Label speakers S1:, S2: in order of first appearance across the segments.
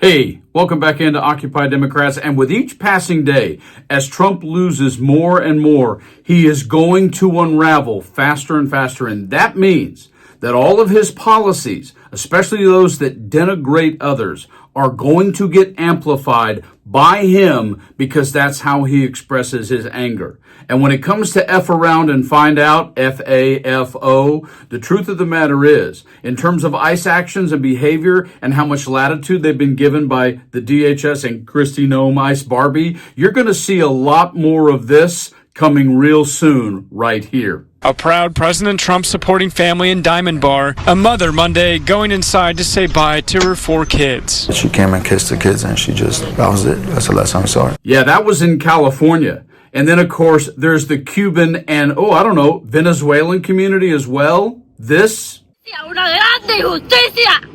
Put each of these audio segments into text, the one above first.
S1: Hey, welcome back into Occupy Democrats. And with each passing day, as Trump loses more and more, he is going to unravel faster and faster. And that means that all of his policies, especially those that denigrate others, are going to get amplified by him because that's how he expresses his anger. And when it comes to F around and find out, F-A-F-O, the truth of the matter is, in terms of ICE actions and behavior and how much latitude they've been given by the DHS and Kristi Noem ICE Barbie, you're going to see a lot more of this coming real soon right here.
S2: A proud President Trump supporting family in Diamond Bar. A mother Monday going inside to say bye to her 4 kids.
S3: She came and kissed the kids and that was it. That's the last time I saw her.
S1: Yeah, that was in California. And then, of course, there's the Cuban and, Venezuelan community as well. This.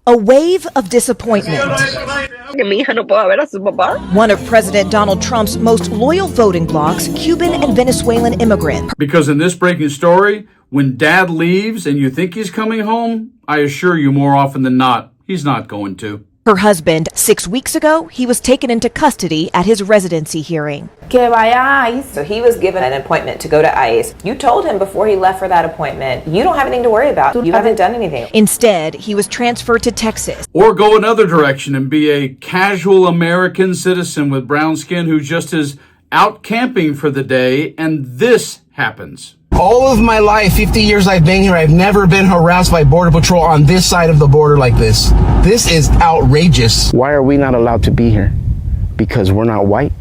S4: A wave of disappointment. One of President Donald Trump's most loyal voting blocs, Cuban and Venezuelan immigrants.
S1: Because in this breaking story, when dad leaves and you think he's coming home, I assure you more often than not, he's not going to.
S4: Her husband, 6 weeks ago, he was taken into custody at his residency hearing.
S5: So he was given an appointment to go to ICE. You told him before he left for that appointment, you don't have anything to worry about. You haven't done anything.
S4: Instead, he was transferred to Texas.
S1: Or go another direction and be a casual American citizen with brown skin who just is out camping for the day, and this happens.
S6: All of my life, 50 years I've been here, I've never been harassed by Border Patrol on this side of the border like this. This is outrageous.
S7: Why are we not allowed to be here? Because we're not white?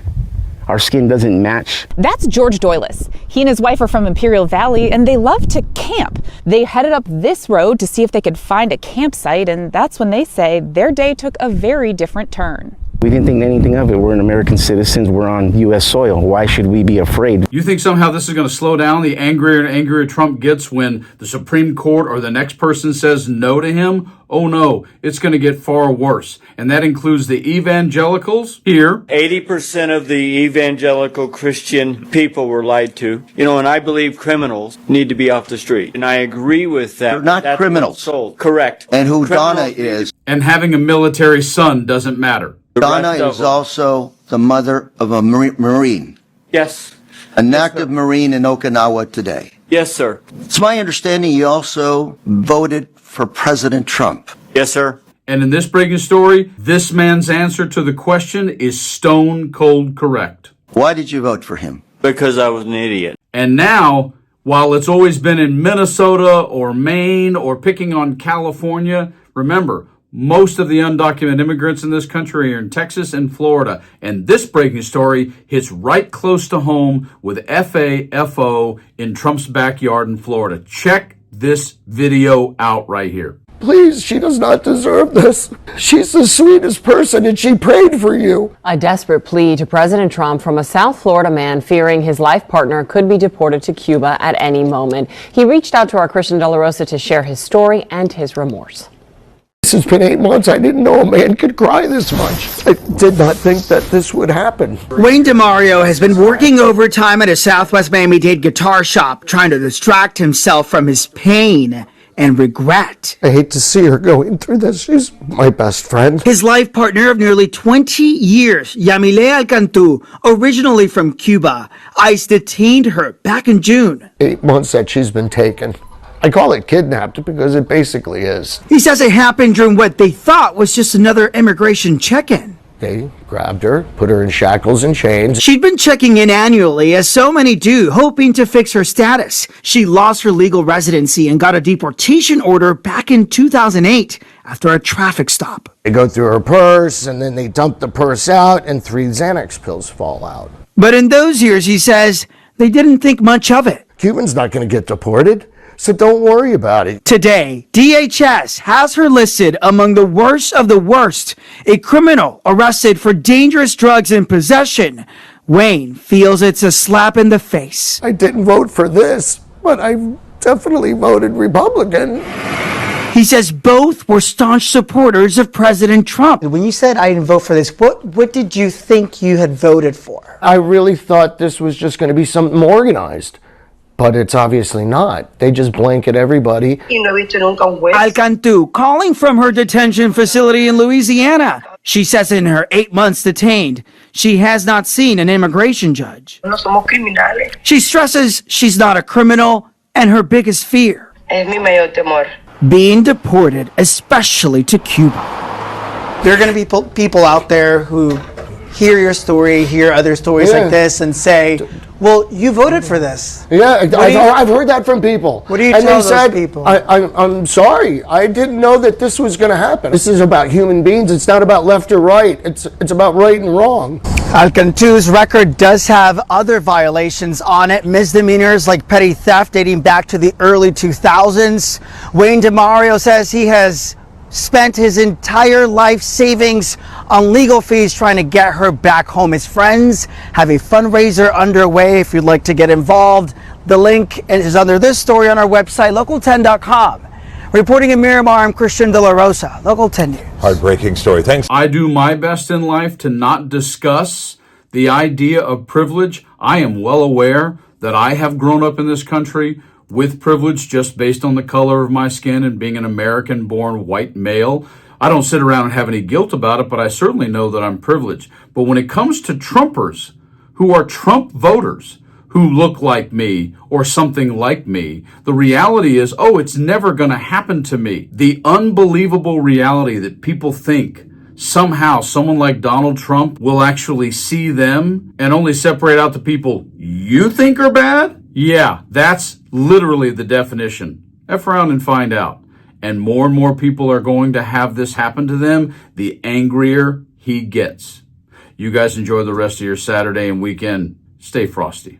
S7: Our skin doesn't match?
S8: That's George Doylis. He and his wife are from Imperial Valley, and they love to camp. They headed up this road to see if they could find a campsite, and that's when they say their day took a very different turn.
S7: We didn't think anything of it. We're an American citizens. We're on U.S. soil. Why should we be afraid?
S1: You think somehow this is going to slow down the angrier and angrier Trump gets when the Supreme Court or the next person says no to him? Oh no, it's going to get far worse. And that includes the evangelicals here.
S9: 80% of the evangelical Christian people were lied to. And I believe criminals need to be off the street. And I agree with that.
S10: They're not
S9: That's
S10: criminals.
S9: Sold. Correct.
S10: And who
S9: Criminals
S10: Donna is.
S1: And having a military son doesn't matter.
S10: Donna is also the mother of a Marine.
S9: Yes.
S10: An active Marine in Okinawa today.
S9: Yes, sir.
S10: It's my understanding you also voted for President Trump.
S9: Yes, sir.
S1: And in this breaking story, this man's answer to the question is stone cold correct.
S10: Why did you vote for him?
S9: Because I was an idiot.
S1: And now, while it's always been in Minnesota or Maine or picking on California, remember, most of the undocumented immigrants in this country are in Texas and Florida. And this breaking story hits right close to home with FAFO in Trump's backyard in Florida. Check this video out right here.
S11: Please, she does not deserve this. She's the sweetest person and she prayed for you.
S12: A desperate plea to President Trump from a South Florida man fearing his life partner could be deported to Cuba at any moment. He reached out to our Christian De La Rosa to share his story and his remorse.
S11: It's been 8 months. I didn't know a man could cry this much. I did not think that this would happen.
S13: Wayne DeMario has been working overtime at a Southwest Miami-Dade guitar shop, trying to distract himself from his pain and regret.
S11: I hate to see her going through this. She's my best friend.
S13: His life partner of nearly 20 years, Yamile Alcantu, originally from Cuba. ICE detained her back in June.
S11: 8 months that she's been taken. I call it kidnapped because it basically is.
S13: He says it happened during what they thought was just another immigration check-in.
S11: They grabbed her, put her in shackles and chains.
S13: She'd been checking in annually, as so many do, hoping to fix her status. She lost her legal residency and got a deportation order back in 2008 after a traffic stop.
S11: They go through her purse, and then they dump the purse out, and 3 Xanax pills fall out.
S13: But in those years, he says, they didn't think much of it.
S11: Cuban's not going to get deported. So don't worry about it.
S13: Today, DHS has her listed among the worst of the worst, a criminal arrested for dangerous drugs in possession. Wayne feels it's a slap in the face.
S11: I didn't vote for this, but I definitely voted Republican.
S13: He says both were staunch supporters of President Trump.
S14: When you said I didn't vote for this, what did you think you had voted for?
S11: I really thought this was just going to be something organized. But it's obviously not. They just blanket everybody.
S13: Alcantu calling from her detention facility in Louisiana. She says in her 8 months detained, she has not seen an immigration judge.
S15: No somos criminales.
S13: She stresses she's not a criminal, and her biggest fear,
S15: Es mi mayor temor.
S13: being deported, especially to Cuba.
S14: There are going to be people out there who hear your story, hear other stories like this, and say, well, you voted for this.
S11: Yeah, I've heard that from people.
S14: What do you
S11: and
S14: tell
S11: they
S14: those
S11: said,
S14: people?
S11: I'm sorry. I didn't know that this was going to happen. This is about human beings. It's not about left or right. It's about right and wrong.
S14: Alcantu's record does have other violations on it, misdemeanors like petty theft dating back to the early 2000s. Wayne DeMario says he has spent his entire life savings on legal fees trying to get her back home. His friends have a fundraiser underway if you'd like to get involved. The link is under this story on our website, local10.com. Reporting in Miramar, I'm Christian De La Rosa, Local 10 News.
S16: Heartbreaking story. Thanks.
S1: I do my best in life to not discuss the idea of privilege. I am well aware that I have grown up in this country with privilege just based on the color of my skin and being an American-born white male. I don't sit around and have any guilt about it, but I certainly know that I'm privileged. But when it comes to Trumpers who are Trump voters, who look like me or something like me, the reality is, it's never going to happen to me. The unbelievable reality that people think somehow someone like Donald Trump will actually see them and only separate out the people you think are bad? Yeah, that's literally the definition. F around and find out. And more people are going to have this happen to them, the angrier he gets. You guys enjoy the rest of your Saturday and weekend. Stay frosty.